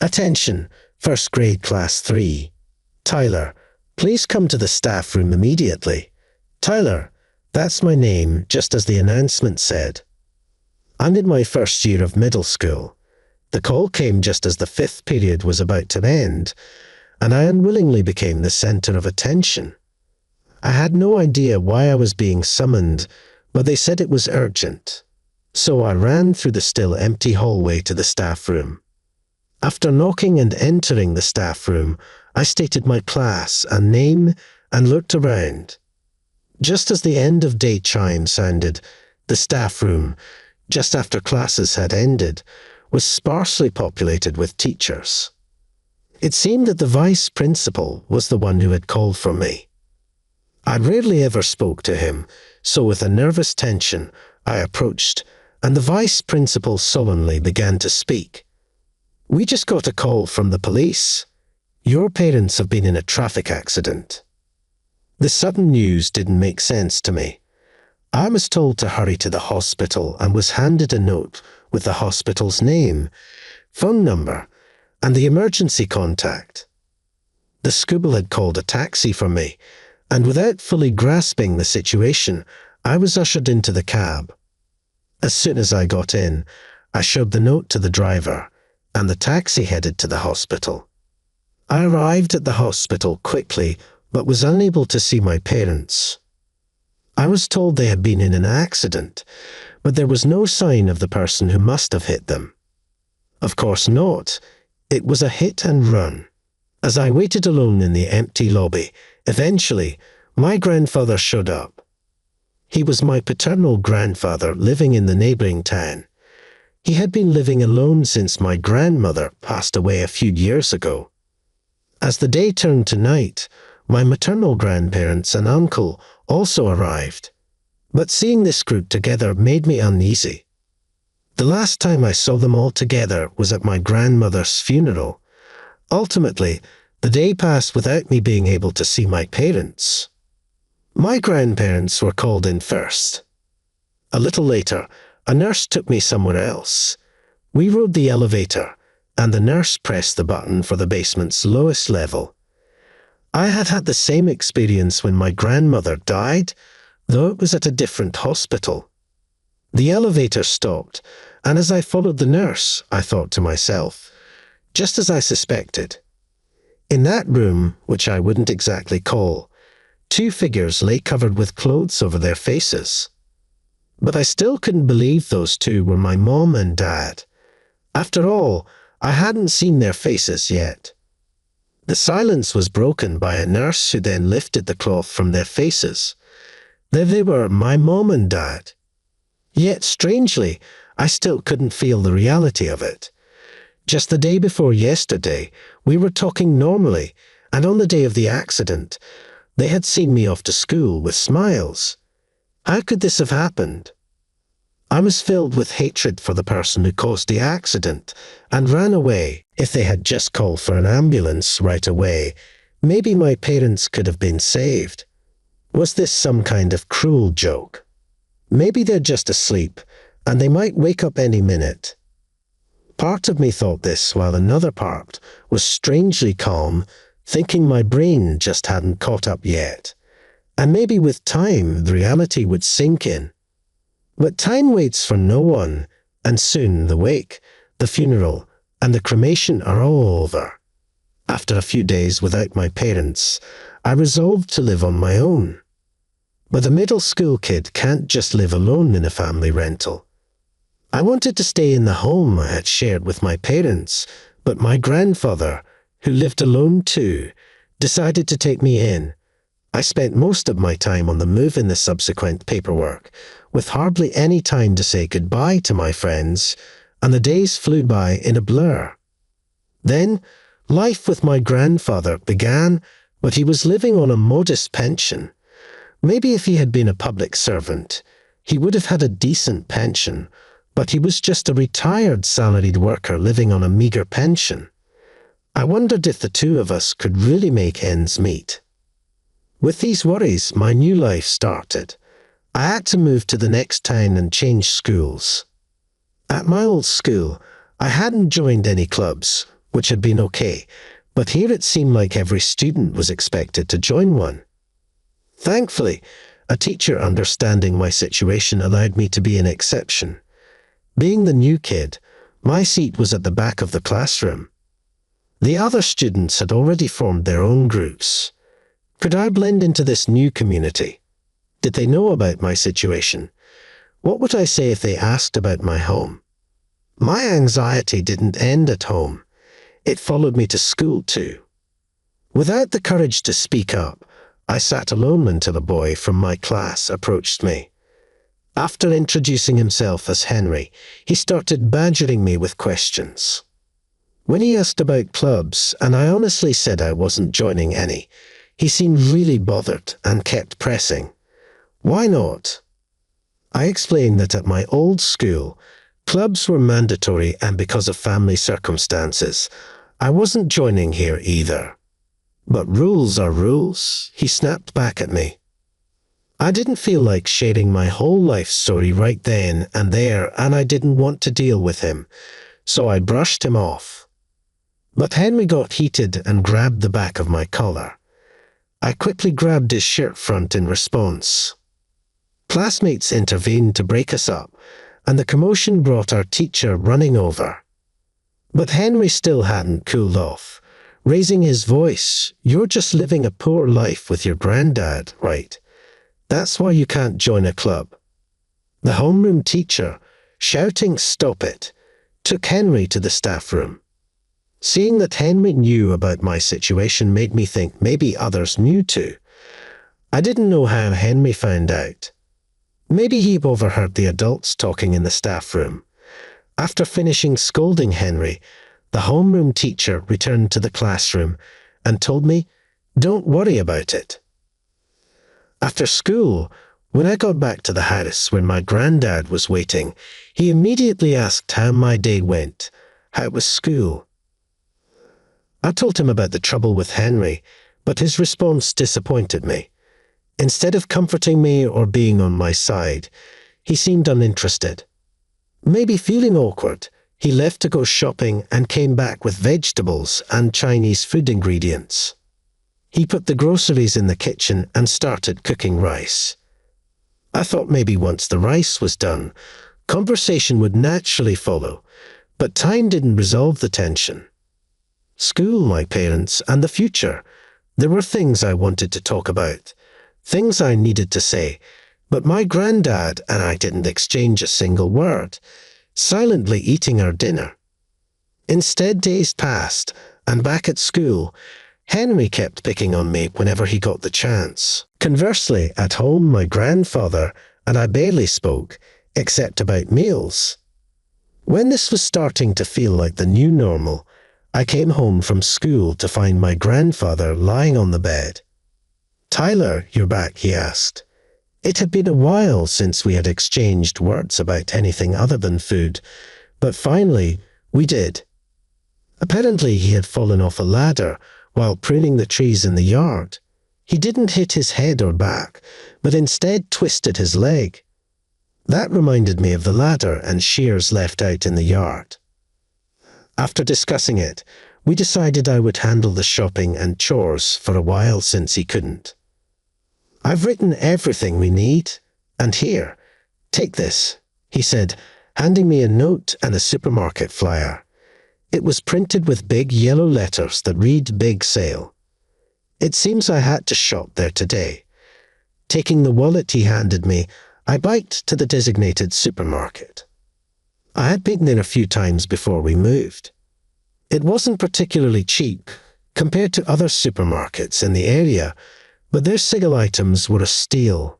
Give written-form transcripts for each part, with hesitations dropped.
Attention, first grade class 3. Tyler, please come to the staff room immediately. Tyler, that's my name, just as the announcement said. I'm in my first year of middle school. The call came just as the 5th period was about to end, and I unwillingly became the center of attention. I had no idea why I was being summoned, but they said it was urgent. So I ran through the still empty hallway to the staff room. After knocking and entering the staff room, I stated my class and name and looked around. Just as the end of day chime sounded, the staff room, just after classes had ended, was sparsely populated with teachers. It seemed that the vice principal was the one who had called for me. I rarely ever spoke to him, so with a nervous tension, I approached, and the vice principal sullenly began to speak. "We just got a call from the police. Your parents have been in a traffic accident." The sudden news didn't make sense to me. I was told to hurry to the hospital and was handed a note with the hospital's name, phone number, and the emergency contact. The school had called a taxi for me, and without fully grasping the situation, I was ushered into the cab. As soon as I got in, I showed the note to the driver, and the taxi headed to the hospital. I arrived at the hospital quickly, but was unable to see my parents. I was told they had been in an accident, but there was no sign of the person who must have hit them. Of course not. It was a hit and run. As I waited alone in the empty lobby, eventually, my grandfather showed up. He was my paternal grandfather living in the neighboring town. He had been living alone since my grandmother passed away a few years ago. As the day turned to night, my maternal grandparents and uncle also arrived, but seeing this group together made me uneasy. The last time I saw them all together was at my grandmother's funeral. Ultimately, the day passed without me being able to see my parents. My grandparents were called in first. A little later, a nurse took me somewhere else. We rode the elevator, and the nurse pressed the button for the basement's lowest level. I had had the same experience when my grandmother died, though it was at a different hospital. The elevator stopped, and as I followed the nurse, I thought to myself, just as I suspected. In that room, which I wouldn't exactly call, 2 figures lay covered with clothes over their faces. But I still couldn't believe those 2 were my mom and dad. After all, I hadn't seen their faces yet. The silence was broken by a nurse who then lifted the cloth from their faces. There they were, my mom and dad. Yet, strangely, I still couldn't feel the reality of it. Just the day before yesterday, we were talking normally, and on the day of the accident, they had seen me off to school with smiles. How could this have happened? I was filled with hatred for the person who caused the accident and ran away. If they had just called for an ambulance right away, maybe my parents could have been saved. Was this some kind of cruel joke? Maybe they're just asleep, and they might wake up any minute. Part of me thought this, while another part was strangely calm, thinking my brain just hadn't caught up yet. And maybe with time, the reality would sink in. But time waits for no one, and soon the wake, the funeral, and the cremation are all over. After a few days without my parents, I resolved to live on my own. But a middle school kid can't just live alone in a family rental. I wanted to stay in the home I had shared with my parents, but my grandfather, who lived alone too, decided to take me in. I spent most of my time on the move in the subsequent paperwork, with hardly any time to say goodbye to my friends, and the days flew by in a blur. Then, life with my grandfather began, but he was living on a modest pension. Maybe if he had been a public servant, he would have had a decent pension, but he was just a retired salaried worker living on a meager pension. I wondered if the 2 of us could really make ends meet. With these worries, my new life started. I had to move to the next town and change schools. At my old school, I hadn't joined any clubs, which had been okay, but here it seemed like every student was expected to join one. Thankfully, a teacher understanding my situation allowed me to be an exception. Being the new kid, my seat was at the back of the classroom. The other students had already formed their own groups. Could I blend into this new community? Did they know about my situation? What would I say if they asked about my home? My anxiety didn't end at home. It followed me to school too. Without the courage to speak up, I sat alone until a boy from my class approached me. After introducing himself as Henry, he started badgering me with questions. When he asked about clubs, and I honestly said I wasn't joining any, he seemed really bothered and kept pressing. Why not? I explained that at my old school, clubs were mandatory, and because of family circumstances, I wasn't joining here either. But rules are rules, he snapped back at me. I didn't feel like sharing my whole life story right then and there, and I didn't want to deal with him, so I brushed him off. But Henry got heated and grabbed the back of my collar. I quickly grabbed his shirt front in response. Classmates intervened to break us up, and the commotion brought our teacher running over. But Henry still hadn't cooled off, raising his voice. "You're just living a poor life with your granddad, right? That's why you can't join a club." The homeroom teacher, shouting "Stop it," took Henry to the staff room. Seeing that Henry knew about my situation made me think maybe others knew too. I didn't know how Henry found out. Maybe he overheard the adults talking in the staff room. After finishing scolding Henry, the homeroom teacher returned to the classroom and told me, "Don't worry about it." After school, when I got back to the house where my granddad was waiting, he immediately asked how my day went, how was school. I told him about the trouble with Henry, but his response disappointed me. Instead of comforting me or being on my side, he seemed uninterested. Maybe feeling awkward, he left to go shopping and came back with vegetables and Chinese food ingredients. He put the groceries in the kitchen and started cooking rice. I thought maybe once the rice was done, conversation would naturally follow, but time didn't resolve the tension. School, my parents, and the future. There were things I wanted to talk about, things I needed to say, but my granddad and I didn't exchange a single word, silently eating our dinner. Instead, days passed, and back at school, Henry kept picking on me whenever he got the chance. Conversely, at home, my grandfather and I barely spoke, except about meals. When this was starting to feel like the new normal, I came home from school to find my grandfather lying on the bed. "Tyler, you're back?" he asked. It had been a while since we had exchanged words about anything other than food, but finally, we did. Apparently, he had fallen off a ladder while pruning the trees in the yard. He didn't hit his head or back, but instead twisted his leg. That reminded me of the ladder and shears left out in the yard. After discussing it, we decided I would handle the shopping and chores for a while since he couldn't. "I've written everything we need, and here, take this," he said, handing me a note and a supermarket flyer. It was printed with big yellow letters that read "Big Sale." It seems I had to shop there today. Taking the wallet he handed me, I biked to the designated supermarket. I had been there a few times before we moved. It wasn't particularly cheap compared to other supermarkets in the area, but their sale items were a steal.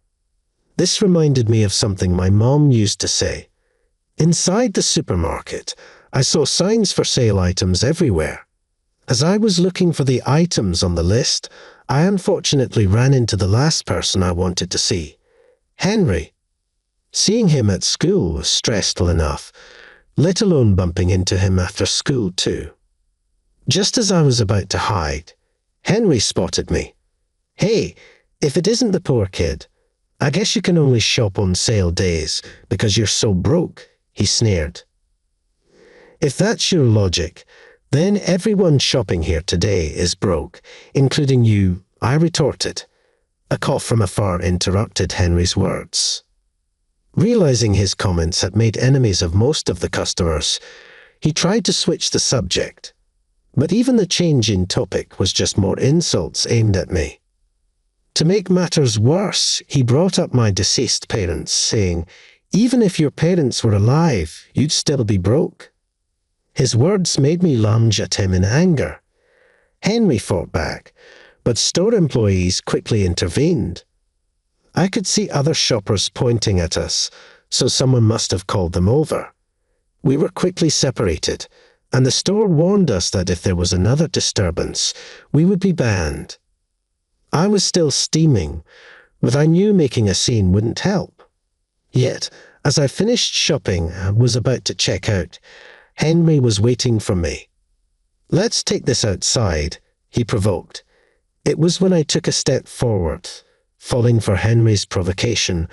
This reminded me of something my mom used to say. Inside the supermarket, I saw signs for sale items everywhere. As I was looking for the items on the list, I unfortunately ran into the last person I wanted to see, Henry. Seeing him at school was stressful enough, let alone bumping into him after school too. Just as I was about to hide, Henry spotted me. "Hey, if it isn't the poor kid, I guess you can only shop on sale days because you're so broke," he sneered. If that's your logic, Then everyone shopping here today is broke, including you, I retorted. A cough from afar interrupted Henry's words. Realizing his comments had made enemies of most of the customers, he tried to switch the subject. But even the change in topic was just more insults aimed at me. To make matters worse, he brought up my deceased parents, saying, "Even if your parents were alive, you'd still be broke." His words made me lunge at him in anger. Henry fought back, but store employees quickly intervened. I could see other shoppers pointing at us, so someone must have called them over. We were quickly separated, and the store warned us that if there was another disturbance, we would be banned. I was still steaming, but I knew making a scene wouldn't help. Yet, as I finished shopping and was about to check out, Henry was waiting for me. "Let's take this outside," he provoked. It was when I took a step forward, falling for Henry's provocation,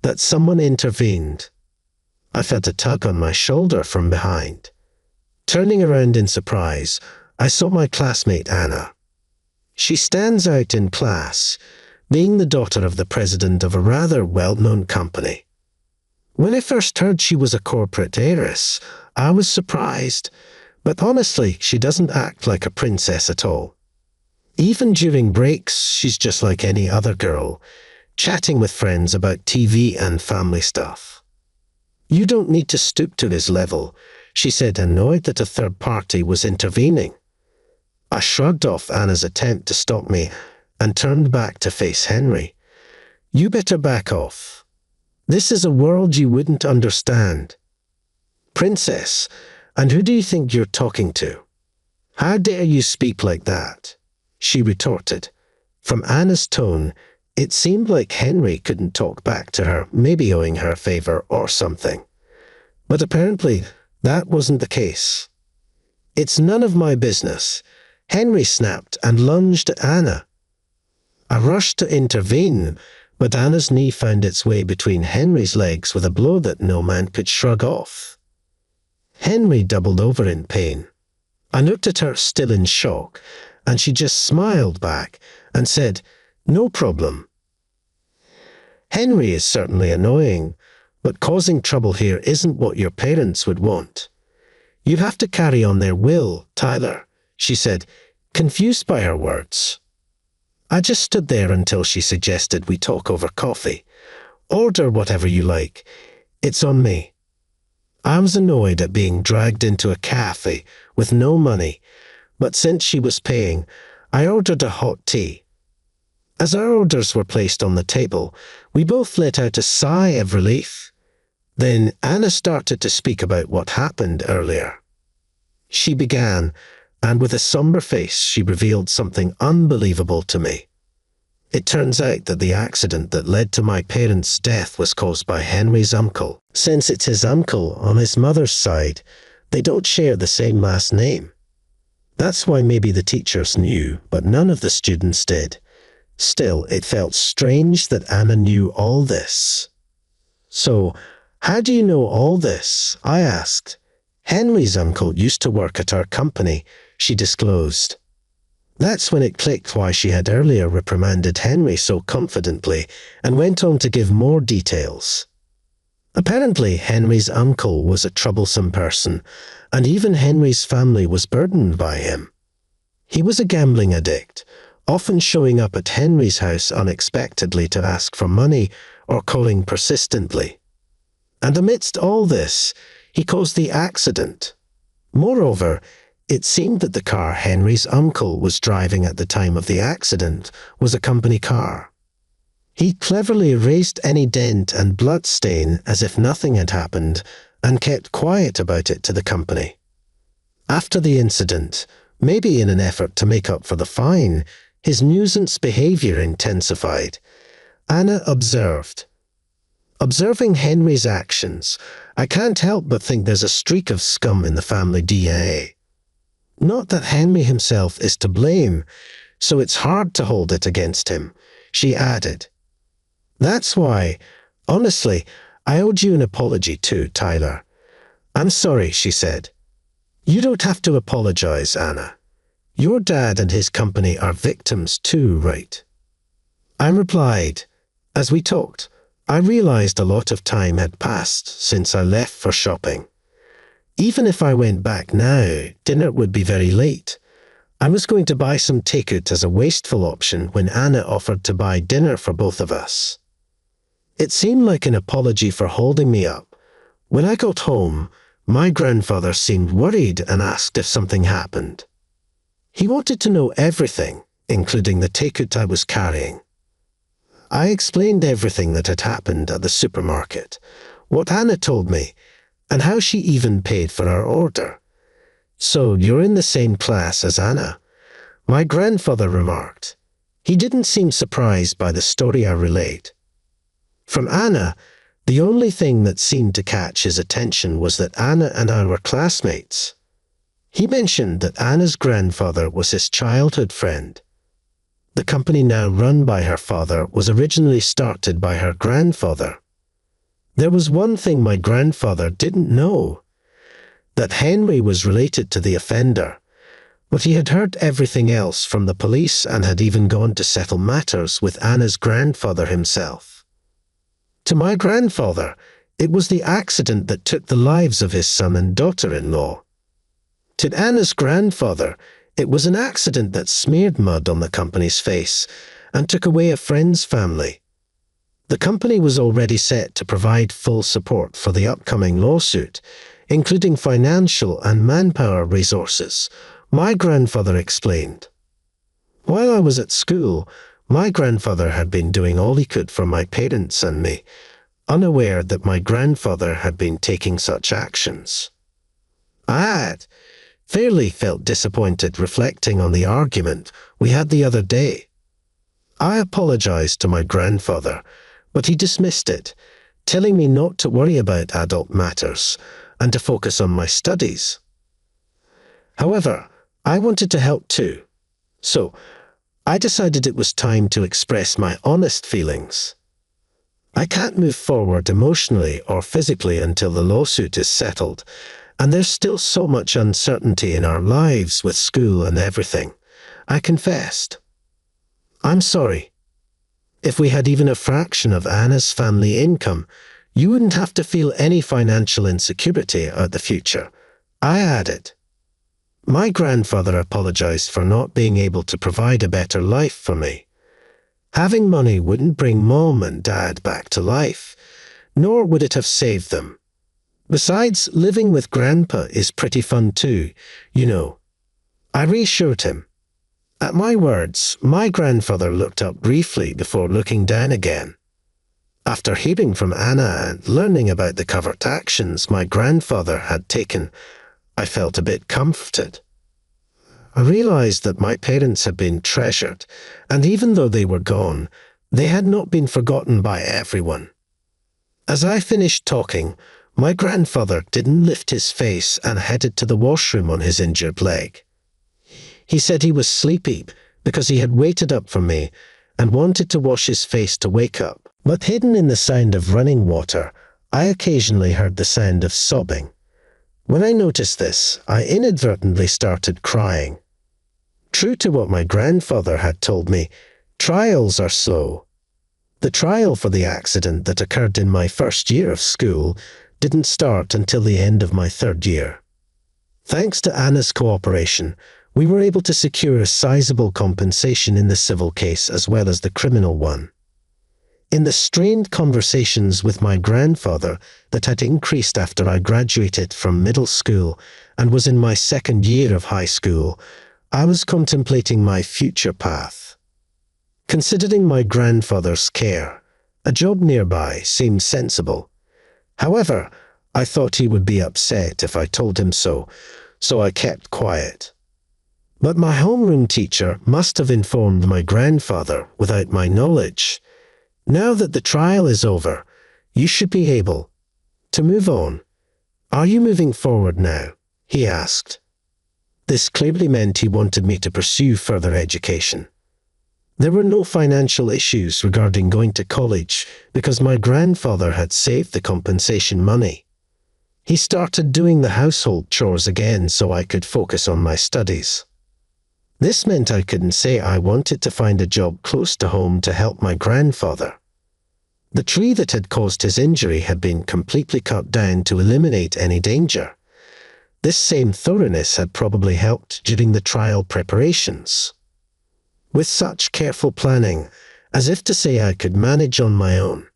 that someone intervened. I felt a tug on my shoulder from behind. Turning around in surprise, I saw my classmate Anna. She stands out in class, being the daughter of the president of a rather well-known company. When I first heard she was a corporate heiress, I was surprised, but honestly, she doesn't act like a princess at all. Even during breaks, she's just like any other girl, chatting with friends about TV and family stuff. "You don't need to stoop to his level," she said, annoyed that a third party was intervening. I shrugged off Anna's attempt to stop me and turned back to face Henry. "You better back off. This is a world you wouldn't understand." "Princess, and who do you think you're talking to? How dare you speak like that?" she retorted. From Anna's tone, it seemed like Henry couldn't talk back to her, maybe owing her a favor or something. But apparently, that wasn't the case. "It's none of my business," Henry snapped and lunged at Anna. I rushed to intervene, but Anna's knee found its way between Henry's legs with a blow that no man could shrug off. Henry doubled over in pain. I looked at her, still in shock, and she just smiled back and said, "No problem." Henry is certainly annoying, but causing trouble here isn't what your parents would want. "You have to carry on their will, Tyler," she said, confused by her words. I just stood there until she suggested we talk over coffee. "Order whatever you like. It's on me." I was annoyed at being dragged into a cafe with no money, but since she was paying, I ordered a hot tea. As our orders were placed on the table, we both let out a sigh of relief. Then Anna started to speak about what happened earlier. She began, and with a somber face she revealed something unbelievable to me. It turns out that the accident that led to my parents' death was caused by Henry's uncle. Since it's his uncle on his mother's side, they don't share the same last name. That's why maybe the teachers knew, but none of the students did. Still, it felt strange that Anna knew all this. "So, how do you know all this?" I asked. "Henry's uncle used to work at our company," she disclosed. That's when it clicked why she had earlier reprimanded Henry so confidently and went on to give more details. Apparently, Henry's uncle was a troublesome person, and even Henry's family was burdened by him. He was a gambling addict, often showing up at Henry's house unexpectedly to ask for money or calling persistently. And amidst all this, he caused the accident. Moreover, it seemed that the car Henry's uncle was driving at the time of the accident was a company car. He cleverly erased any dent and blood stain as if nothing had happened and kept quiet about it to the company. After the incident, maybe in an effort to make up for the fine, his nuisance behavior intensified. Anna observed. "Observing Henry's actions, I can't help but think there's a streak of scum in the family DNA. Not that Henry himself is to blame, so it's hard to hold it against him," she added. "That's why, honestly, I owed you an apology too, Tyler." "I'm sorry," she said. You don't have to apologize, Anna. Your dad and his company are victims too, right? I replied. As we talked, I realized a lot of time had passed since I left for shopping. Even if I went back now, dinner would be very late. I was going to buy some takeout as a wasteful option when Anna offered to buy dinner for both of us. It seemed like an apology for holding me up. When I got home, my grandfather seemed worried and asked if something happened. He wanted to know everything, including the takeout I was carrying. I explained everything that had happened at the supermarket, what Anna told me, and how she even paid for our order. So you're in the same class as Anna, my grandfather remarked. He didn't seem surprised by the story I relayed. From Anna, the only thing that seemed to catch his attention was that Anna and I were classmates. He mentioned that Anna's grandfather was his childhood friend. The company now run by her father was originally started by her grandfather. There was one thing my grandfather didn't know, that Henry was related to the offender, but he had heard everything else from the police and had even gone to settle matters with Anna's grandfather himself. To my grandfather, it was the accident that took the lives of his son and daughter-in-law. To Anna's grandfather, it was an accident that smeared mud on the company's face and took away a friend's family. The company was already set to provide full support for the upcoming lawsuit, including financial and manpower resources, my grandfather explained. While I was at school, my grandfather had been doing all he could for my parents and me, unaware that my grandfather had been taking such actions. I had fairly felt disappointed reflecting on the argument we had the other day. I apologized to my grandfather, but he dismissed it, telling me not to worry about adult matters and to focus on my studies. However, I wanted to help too, so I decided it was time to express my honest feelings. I can't move forward emotionally or physically until the lawsuit is settled, and there's still so much uncertainty in our lives with school and everything. I confessed. I'm sorry. If we had even a fraction of Anna's family income, you wouldn't have to feel any financial insecurity about the future, I added. My grandfather apologized for not being able to provide a better life for me. Having money wouldn't bring Mom and Dad back to life, nor would it have saved them. Besides, living with Grandpa is pretty fun too, you know. I reassured him. At my words, my grandfather looked up briefly before looking down again. After hearing from Anna and learning about the covert actions my grandfather had taken, I felt a bit comforted. I realized that my parents had been treasured, and even though they were gone, they had not been forgotten by everyone. As I finished talking, my grandfather didn't lift his face and headed to the washroom on his injured leg. He said he was sleepy because he had waited up for me and wanted to wash his face to wake up. But hidden in the sound of running water, I occasionally heard the sound of sobbing. When I noticed this, I inadvertently started crying. True to what my grandfather had told me, trials are slow. The trial for the accident that occurred in my first year of school didn't start until the end of my third year. Thanks to Anna's cooperation, we were able to secure a sizable compensation in the civil case as well as the criminal one. In the strained conversations with my grandfather that had increased after I graduated from middle school and was in my second year of high school, I was contemplating my future path. Considering my grandfather's care, a job nearby seemed sensible. However, I thought he would be upset if I told him so I kept quiet. But my homeroom teacher must have informed my grandfather without my knowledge. Now that the trial is over, you should be able to move on. Are you moving forward now? He asked. This clearly meant he wanted me to pursue further education. There were no financial issues regarding going to college because my grandfather had saved the compensation money. He started doing the household chores again so I could focus on my studies. This meant I couldn't say I wanted to find a job close to home to help my grandfather. The tree that had caused his injury had been completely cut down to eliminate any danger. This same thoroughness had probably helped during the trial preparations. With such careful planning, as if to say I could manage on my own,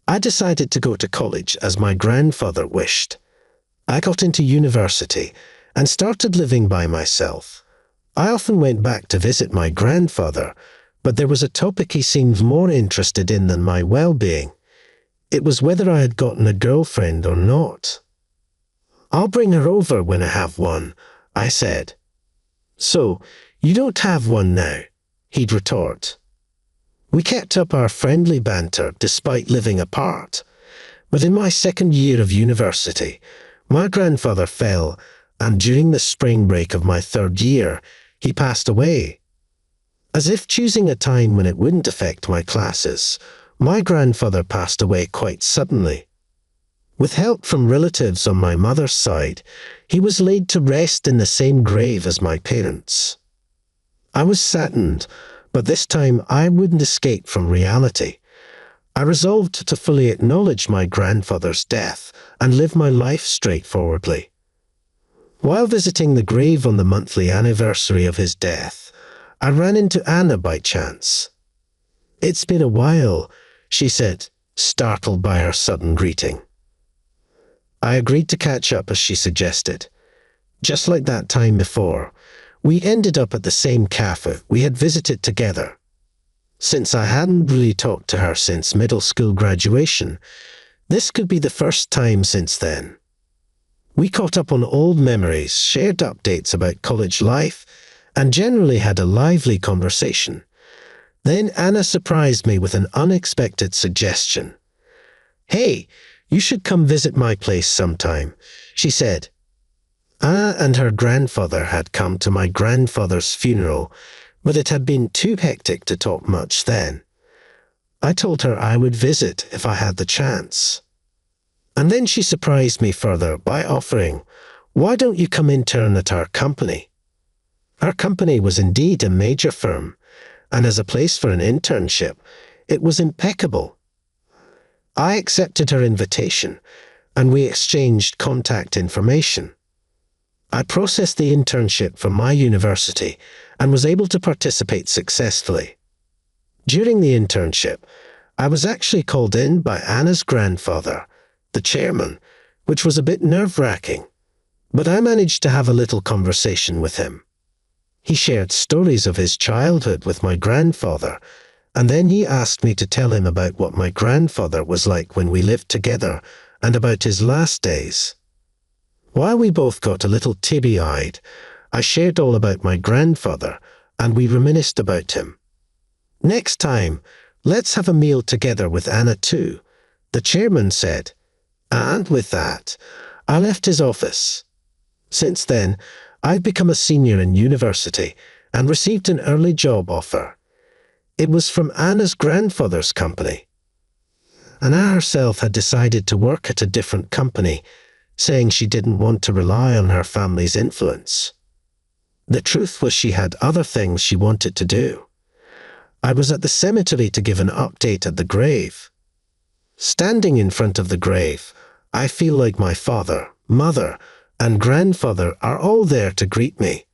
I decided to go to college as my grandfather wished. I got into university and started living by myself. I often went back to visit my grandfather, but there was a topic he seemed more interested in than my well-being. It was whether I had gotten a girlfriend or not. "I'll bring her over when I have one," I said. "So, you don't have one now?" he'd retort. We kept up our friendly banter despite living apart. But in my second year of university, my grandfather fell, and during the spring break of my third year, he passed away. As if choosing a time when it wouldn't affect my classes, my grandfather passed away quite suddenly. With help from relatives on my mother's side, he was laid to rest in the same grave as my parents. I was saddened, but this time I wouldn't escape from reality. I resolved to fully acknowledge my grandfather's death and live my life straightforwardly. While visiting the grave on the monthly anniversary of his death, I ran into Anna by chance. "It's been a while," she said, startled by her sudden greeting. I agreed to catch up as she suggested. Just like that time before, we ended up at the same cafe we had visited together. Since I hadn't really talked to her since middle school graduation, this could be the first time since then. We caught up on old memories, shared updates about college life, and generally had a lively conversation. Then Anna surprised me with an unexpected suggestion. "Hey, you should come visit my place sometime," she said. Anna and her grandfather had come to my grandfather's funeral, but it had been too hectic to talk much then. I told her I would visit if I had the chance. And then she surprised me further by offering, "Why don't you come intern at our company?" Our company was indeed a major firm, and as a place for an internship, it was impeccable. I accepted her invitation, and we exchanged contact information. I processed the internship for my university and was able to participate successfully. During the internship, I was actually called in by Anna's grandfather, the chairman, which was a bit nerve-wracking, but I managed to have a little conversation with him. He shared stories of his childhood with my grandfather, and then he asked me to tell him about what my grandfather was like when we lived together and about his last days. While we both got a little teary-eyed, I shared all about my grandfather, and we reminisced about him. "Next time, let's have a meal together with Anna too," the chairman said. And with that, I left his office. Since then, I've become a senior in university and received an early job offer. It was from Anna's grandfather's company. Anna herself had decided to work at a different company, saying she didn't want to rely on her family's influence. The truth was she had other things she wanted to do. I was at the cemetery to give an update at the grave. Standing in front of the grave, I feel like my father, mother, and grandfather are all there to greet me.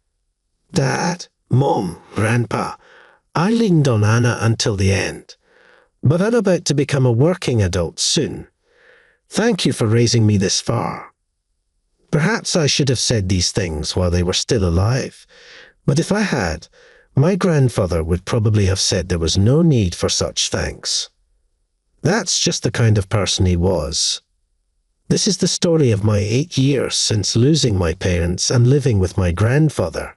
Dad, Mom, Grandpa. I leaned on Anna until the end. But I'm about to become a working adult soon. Thank you for raising me this far. Perhaps I should have said these things while they were still alive, but if I had, my grandfather would probably have said there was no need for such thanks. That's just the kind of person he was. This is the story of my 8 years since losing my parents and living with my grandfather.